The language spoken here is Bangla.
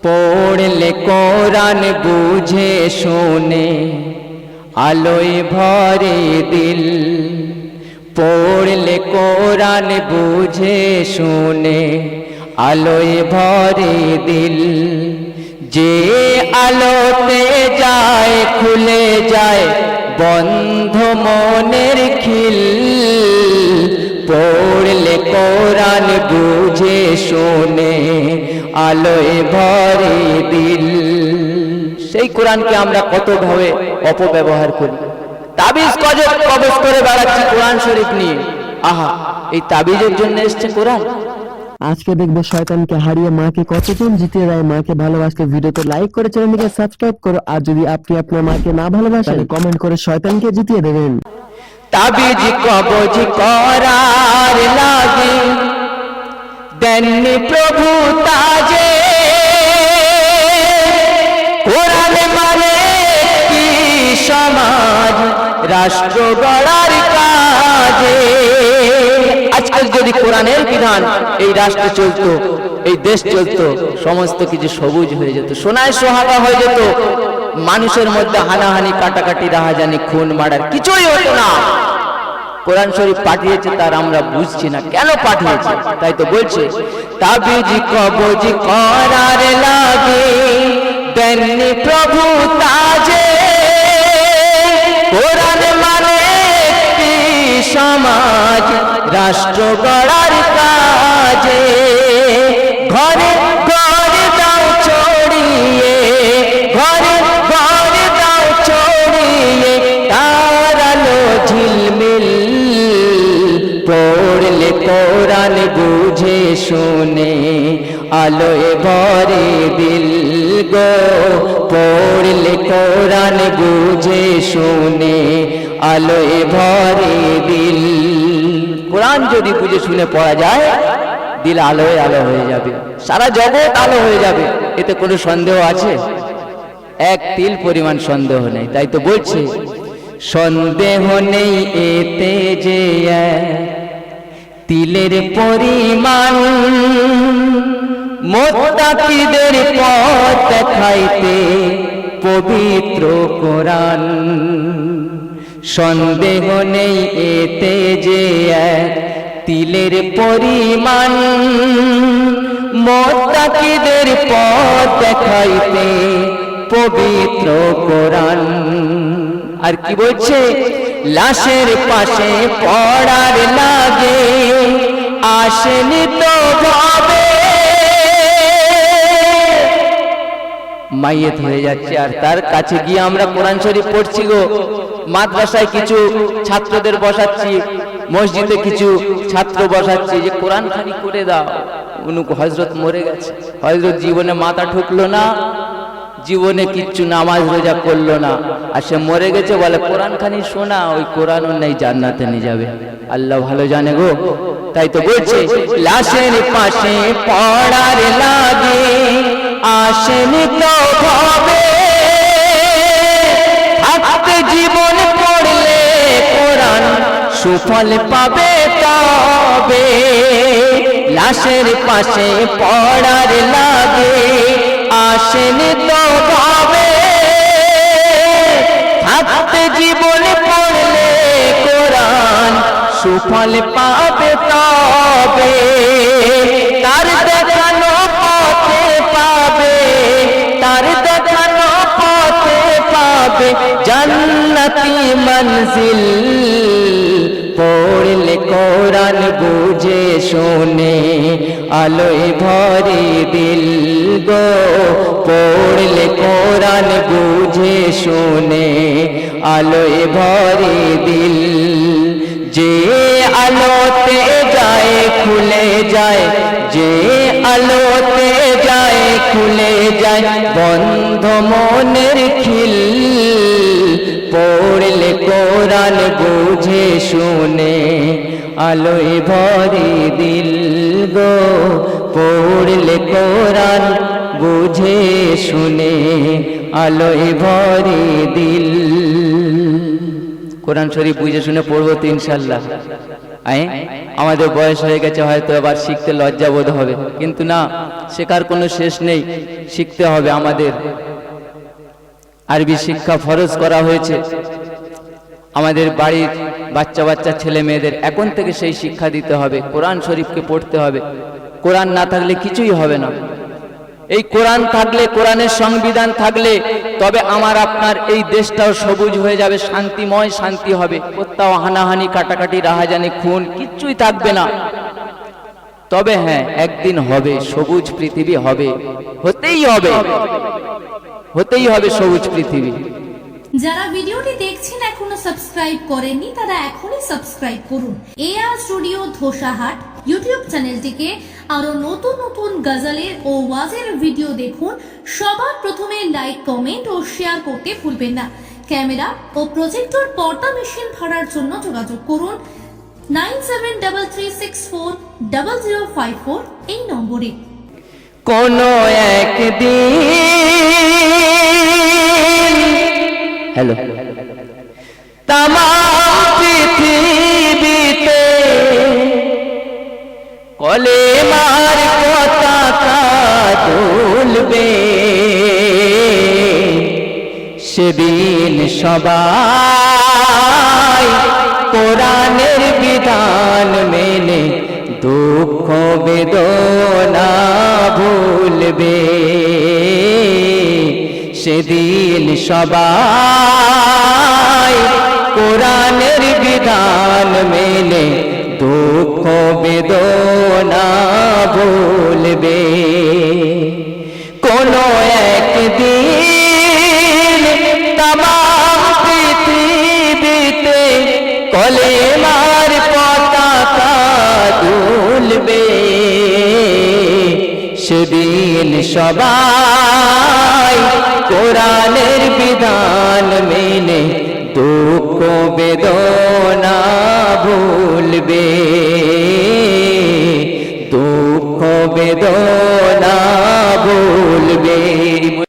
পড়লে কোরআন বুঝে শুনে আলোয় ভরে দিল। পড়লে কোরআন বুঝে শুনে আলোয় ভরে দিল। যে আলোতে যায় খুলে যায় বন্ধ মনের খিল। পড়লে কোরআন বুঝে শুনে আলোয় ভরে দিল। সেই কোরআনকে আমরা কতভাবে অপব্যবহার করি। তাবিজ কবজ করে বেড়াচ্ছি কোরআন শরীফ নিয়ে। আহা, এই তাবিজের জন্য এসছে কোরআন। আজকে দেখবো শয়তানকে হারিয়ে মাকে কতজন জিতিয়ে দেয়। মাকে ভালোবাসলে ভিডিওতে লাইক করে চ্যানেলটিকে সাবস্ক্রাইব করো। আর যদি আপনি আপনার মাকে না ভালোবাসেন কমেন্ট করে শয়তানকে জিতিয়ে দেবেন। তাবিজ কবজ করার লাগে দেননি প্রভু তাজে। কোরআন মানে কি সমাজ রাষ্ট্র গড়ার কাজে। আজকাল যদি কোরআনের বিধান এই রাষ্ট্র চলতো, এই দেশ চলতো, সমস্ত কিছু সবুজ হয়ে যেত, সোনায় সোহাগা হয়ে যেত। মানুষের মধ্যে হানাহানি, কাটাকাটি, রাহাজানি, খুন মারার কিছুই হতো না। কোরআন শরীফ পাঠিয়েছে তার আমরা বুঝছি না কেন পাঠিয়েছে। তাই তো বলছে তাবিজ কবজ করার লাগে দেননি প্রভু তাজে। কোরআন মানে একটি সমাজ রাষ্ট্র গড়ার কাজে। ঘরে ঘরে দাও ছড়িয়ে, ঘরে ঘরে দাও ছড়িয়ে তার আলো ঝিলমিল। পড়লে কোরআন বুঝে শুনে আলোয় ভরে দিল গো। পড়লে কোরআন বুঝে শুনে আলোয় ভরে দিল। কোরআন যদি বুঝে শুনে পড়া যায়, দিল আলোয় আলো হয়ে যাবে, সারা জগৎ আলো হয়ে যাবে। এতে কোনো সন্দেহ আছে? এক তিল পরিমাণ সন্দেহ নেই। তাই তো বলছে সন্দেহ নেই এতে যে তিলের পরিমাণ। মুত্তাকিদের পথ দেখাইতে পবিত্র কোরআন। সন্দেহ নেই এতে যে তিলের পরিমাণ। মুত্তাকিদের পথ দেখাইতে পবিত্র কোরআন। আর কি বলছে লাশের পাশে পড়ার লাগে আসেনি তো ভাবে। মাইয়েত হয়ে যাচ্ছে আর তার কাছে গিয়ে আমরা কোরআন শরীফ পড়ছি গো। মাদ্রাসায় কিছু ছাত্রদের বসাচ্ছি, মসজিদে কিছু ছাত্র বসাচ্ছি যে কোরআন খানি করে দাও। হযরত মরে গেছে, হযরত জীবনে মাথা ঠুকলো না, জীবনে কিচ্ছু নামাজ রোজা করলো না, আর সে মরে গেছে। বলে কোরআন খানি শোনা, ওই কোরআন নেই, জান্নাতে নিয়ে যাবে। আল্লাহ ভালো জানে গো। তাই তো বলছে লাশের পাশে পড়ার লাগে আসেনি তো ভাবে। থাকতে জীবন পড়লে কোরআন সুফল পাবে তবে। লাশের পাশে পড়ার লাগে আসেনি তো ভাবে। থাকতে জীবন পড়লে কোরআন সুফল পাবে তবে। তার দেখানো পথে পাবে, তার দেখানো পথে পাবে জান্নাতি মঞ্জিল। পড়লে কোরআন বুঝে শুনে আলোয় ভরে দিল গো। পড়লে কোরআন বুঝে শুনে আলোয় ভরে দিল। যে আলোতে যায় খুলে যায়, যে আলোতে যায় খুলে যায় বন্ধ মনের খিল। পড়লে কোরআন বুঝে শুনে আলোয় ভরে দিল গো। পড়লে কোরআন বুঝে শুনে আলোয় ভরে দিল। কোরআন শরীফ বুঝে শুনে পড়বো তো ইনশাআল্লাহ। আমাদের বয়স হয়ে গেছে, হয়তো এবার শিখতে লজ্জা বোধ হবে, কিন্তু না, শেখার কোনো শেষ নেই, শিখতে হবে আমাদের। আরবি শিক্ষা ফরজ করা হয়েছে আমাদের বাড়ির বাচ্চা বাচ্চা ছেলে মেয়েদের, এখন থেকে সেই শিক্ষা দিতে হবে। কোরআন শরীফকে পড়তে হবে, কোরআন না থাকলে কিছুই হবে না। এই কোরআন থাকলে, কোরআনের সংবিধান থাকলে তবে আমার আপনার এই দেশটাও সবুজ হয়ে যাবে, শান্তিময়, শান্তি হবে, কোথাও হানাহানি, কাটাকাটি, রাহাজানি, খুন কিচ্ছুই থাকবে না। তবে হ্যাঁ, একদিন হবে, সবুজ পৃথিবী হবে, হতেই হবে, হতেই হবে সবুজ পৃথিবী। যারা ভিডিওটি দেখছেন এখনো সাবস্ক্রাইব করেননি তারা এখনই সাবস্ক্রাইব করুন। এআর স্টুডিও ধোসাহাট ইউটিউব চ্যানেলটিকে আরো নতুন নতুন গজলের ও ওয়াজের ভিডিও দেখুন। সবার প্রথমে লাইক, কমেন্ট ও শেয়ার করতে ভুলবেন না। ক্যামেরা ও প্রজেক্টর পর্দা মেশিন ভাড়ার জন্য যোগাযোগ করুন 9733640054 এই নম্বরে। কোনো একদিন, হ্যালো, তামাম পৃথিবীতে কলেমার পতাকা দুলবে, সেদিন সবাই কোরআনের বিধান মেনে দুঃখ বেদনা ভুলবে, সেদিন সবাই কোরআনের বিধান মেনে দুঃখ বেদনা ভুলবে। কোনো একদিন তামাম পৃথিবীতে কলেমার পতাকা দুলবে, সেদিন সবাই কোরআনের বিধান মেনে দুঃখ বেদনা ভুলবে, দুঃখ বেদনা ভুলবে।